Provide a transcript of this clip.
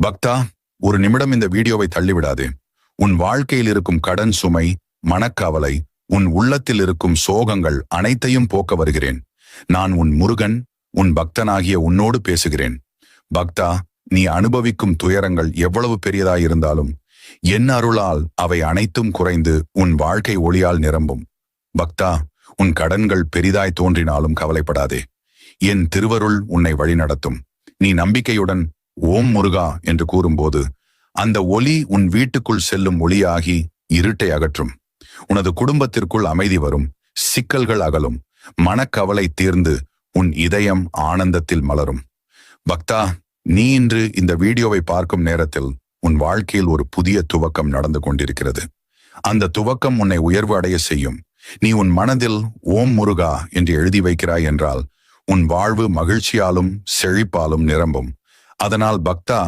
பக்தா, ஒரு நிமிடம் இந்த வீடியோவை தள்ளிவிடாதே. உன் வாழ்க்கையில் இருக்கும் கடன் சுமை, மனக்கவலை, உன் உள்ளத்தில் இருக்கும் சோகங்கள் அனைத்தையும் போக்க வருகிறேன். நான் உன் முருகன், உன் பக்தனாகிய உன்னோடு பேசுகிறேன். பக்தா, நீ அனுபவிக்கும் துயரங்கள் எவ்வளவு பெரியதாயிருந்தாலும் என் அருளால் அவை அனைத்தும் குறைந்து உன் வாழ்க்கை ஒளியால் நிரம்பும். பக்தா, உன் கடன்கள் பெரிதாய் தோன்றினாலும் கவலைப்படாதே. என் திருவருள் உன்னை வழிநடத்தும். நீ நம்பிக்கையுடன் ஓம் முருகா என்று கூறும்போது அந்த ஒளி உன் வீட்டுக்குள் செல்லும் ஒளியாகி இருட்டை அகற்றும். உனது குடும்பத்திற்குள் அமைதி வரும், சிக்கல்கள் அகலும், மனக்கவலை தீர்ந்து உன் இதயம் ஆனந்தத்தில் மலரும். பக்தா, நீ இன்று இந்த வீடியோவை பார்க்கும் நேரத்தில் உன் வாழ்க்கையில் ஒரு புதிய துவக்கம் நடந்து கொண்டிருக்கிறது. அந்த துவக்கம் உன்னை உயர்வு அடைய செய்யும். நீ உன் மனதில் ஓம் முருகா என்று எழுதி வைக்கிறாய் என்றால் உன் வாழ்வு மகிழ்ச்சியாலும் செழிப்பாலும் நிரம்பும். அதனால் பக்தா,